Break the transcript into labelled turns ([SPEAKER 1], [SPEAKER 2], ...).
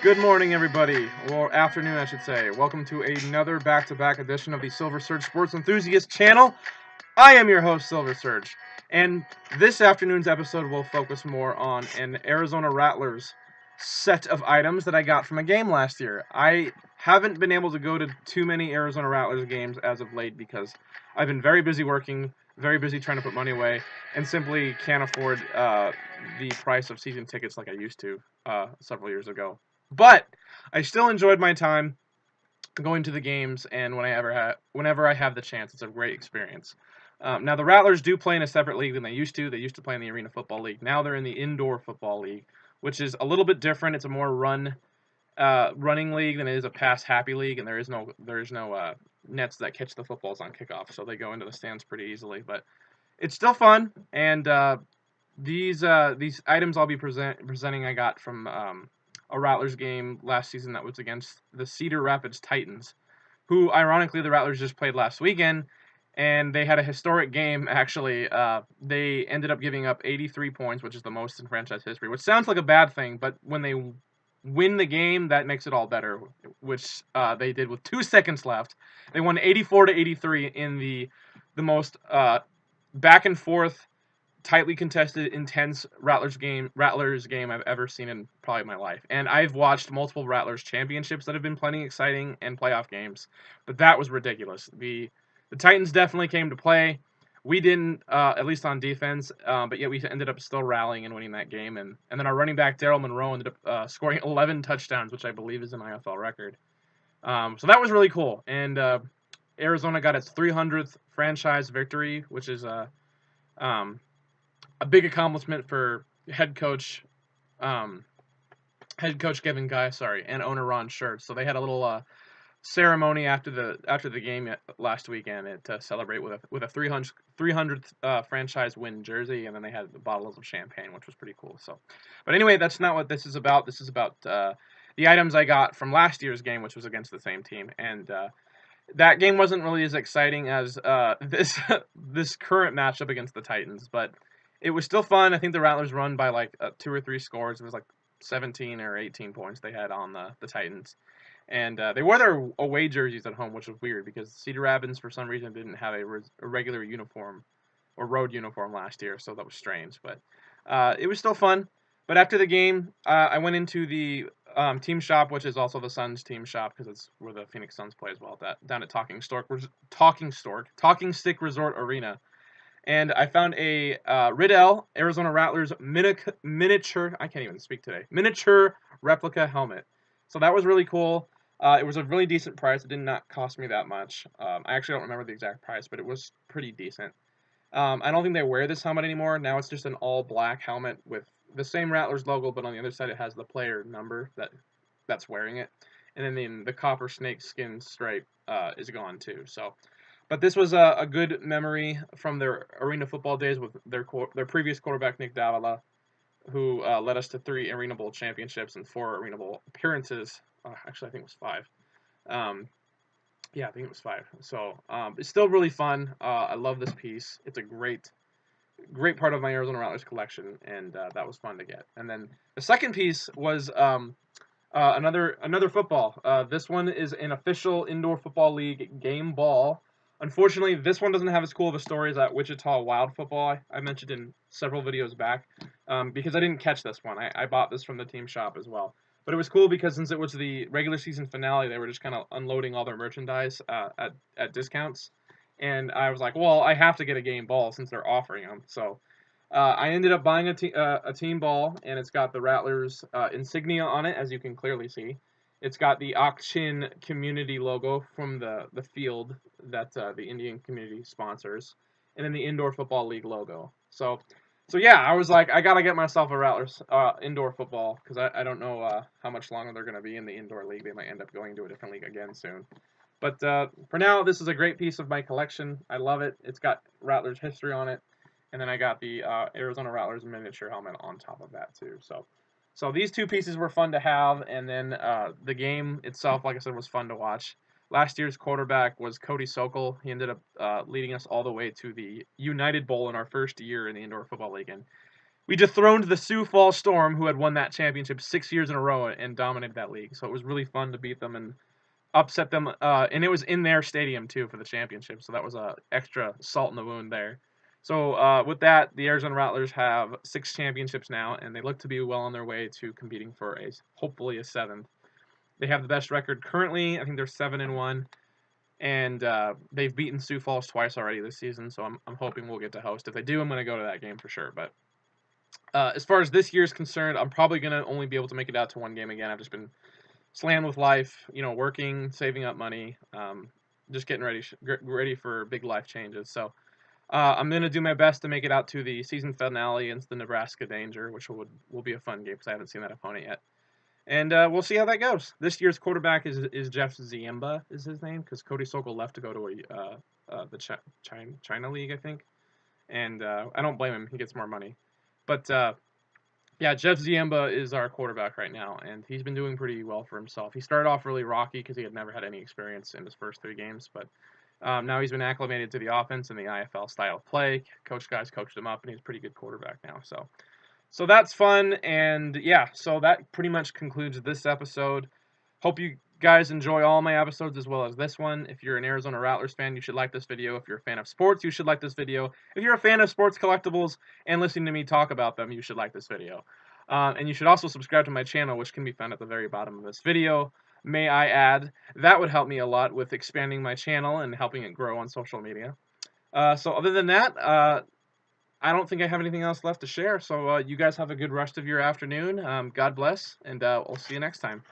[SPEAKER 1] Good morning, everybody, or afternoon, I should say. Welcome to another back-to-back edition of the Silver Surge Sports Enthusiast channel. I am your host, Silver Surge, and this afternoon's episode will focus more on an Arizona Rattlers set of items that I got from a game last year. I haven't been able to go to too many Arizona Rattlers games as of late because I've been very busy working, very busy trying to put money away, and simply can't afford the price of season tickets like I used to several years ago. But I still enjoyed my time going to the games, and whenever I have the chance, it's a great experience. Now the Rattlers do play in a separate league than they used to. They used to play in the Arena Football League. Now they're in the Indoor Football League, which is a little bit different. It's a more running league than it is a pass happy league, and there is no nets that catch the footballs on kickoff, so they go into the stands pretty easily. But it's still fun, and these items I'll be presenting I got from a Rattlers game last season that was against the Cedar Rapids Titans, who ironically the Rattlers just played last weekend, and they had a historic game. Actually, they ended up giving up 83 points, which is the most in franchise history, which sounds like a bad thing, but when they win the game, that makes it all better, which they did with 2 seconds left. They won 84-83 in the most back and forth, tightly contested, intense Rattlers game I've ever seen in probably my life. And I've watched multiple Rattlers championships that have been plenty exciting and playoff games, but that was ridiculous. The Titans definitely came to play. We didn't, at least on defense, but yet we ended up still rallying and winning that game. And then our running back Daryl Monroe ended up scoring 11 touchdowns, which I believe is an IFL record. So that was really cool. And Arizona got its 300th franchise victory, which is a big accomplishment for head coach Kevin Guy, and owner Ron Schertz. So they had a little ceremony after the game last weekend to celebrate with a 300th franchise win jersey, and then they had the bottles of champagne, which was pretty cool. So, but anyway, that's not what this is about. This is about the items I got from last year's game, which was against the same team, and that game wasn't really as exciting as this current matchup against the Titans, but it was still fun. I think the Rattlers won by like 2 or 3 scores. It was like 17 or 18 points they had on the Titans. And they wore their away jerseys at home, which was weird because Cedar Rapids, for some reason, didn't have a regular uniform or road uniform last year, so that was strange. But it was still fun. But after the game, I went into the team shop, which is also the Suns team shop because it's where the Phoenix Suns play as well, down at Talking Stick Resort Arena. And I found a Riddell Arizona Rattlers miniature, I can't even speak today, miniature replica helmet. So that was really cool. It was a really decent price. It did not cost me that much. I actually don't remember the exact price, but it was pretty decent. I don't think they wear this helmet anymore. Now it's just an all-black helmet with the same Rattlers logo, but on the other side it has the player number that's wearing it. And then the copper snake skin stripe is gone too. So, but this was a good memory from their Arena Football days with their previous quarterback, Nick Davila, who led us to 3 Arena Bowl championships and 4 Arena Bowl appearances. Actually, I think it was 5. Yeah, I think it was 5. So it's still really fun. I love this piece. It's a great part of my Arizona Rattlers collection, and that was fun to get. And then the second piece was another football. This one is an official Indoor Football League game ball. Unfortunately, this one doesn't have as cool of a story as that Wichita Wild football I mentioned in several videos back, because I didn't catch this one. I bought this from the team shop as well. But it was cool because since it was the regular season finale, they were just kind of unloading all their merchandise at discounts. And I was like, well, I have to get a game ball since they're offering them. So I ended up buying a team ball, and it's got the Rattlers insignia on it, as you can clearly see. It's got the Ak-Chin community logo from the field that the Indian community sponsors, and then the Indoor Football League logo. So yeah, I was like, I gotta get myself a Rattlers indoor football because I don't know how much longer they're gonna be in the indoor league. They might end up going to a different league again soon. But for now, this is a great piece of my collection. I love it. It's got Rattlers history on it, and then I got the Arizona Rattlers miniature helmet on top of that too. So these 2 pieces were fun to have, and then the game itself, like I said, was fun to watch. Last year's quarterback was Cody Sokol. He ended up leading us all the way to the United Bowl in our first year in the Indoor Football League, and we dethroned the Sioux Falls Storm, who had won that championship 6 years in a row and dominated that league. So it was really fun to beat them and upset them. And it was in their stadium too for the championship. So that was a extra salt in the wound there. So with that, the Arizona Rattlers have 6 championships now, and they look to be well on their way to competing for hopefully a 7th. They have the best record currently. I think they're 7-1, and they've beaten Sioux Falls twice already this season. So I'm hoping we'll get to host. If they do, I'm going to go to that game for sure. But as far as this year's concerned, I'm probably going to only be able to make it out to one game again. I've just been slammed with life, working, saving up money, just getting ready for big life changes. So I'm going to do my best to make it out to the season finale against the Nebraska Danger, which will be a fun game because I haven't seen that opponent yet. And we'll see how that goes. This year's quarterback is Jeff Ziemba is his name, because Cody Sokol left to go to the China League, I think. And I don't blame him. He gets more money. But yeah, Jeff Ziemba is our quarterback right now, and he's been doing pretty well for himself. He started off really rocky because he had never had any experience in his first 3 games, but now he's been acclimated to the offense and the IFL style of play. Coach guys coached him up, and he's a pretty good quarterback now. So that's fun, and yeah, so that pretty much concludes this episode. Hope you guys enjoy all my episodes as well as this one. If you're an Arizona Rattlers fan, you should like this video. If you're a fan of sports, you should like this video. If you're a fan of sports collectibles and listening to me talk about them, you should like this video. And you should also subscribe to my channel, which can be found at the very bottom of this video. May I add, that would help me a lot with expanding my channel and helping it grow on social media. So other than that, I don't think I have anything else left to share. So you guys have a good rest of your afternoon. God bless, and I'll see you next time.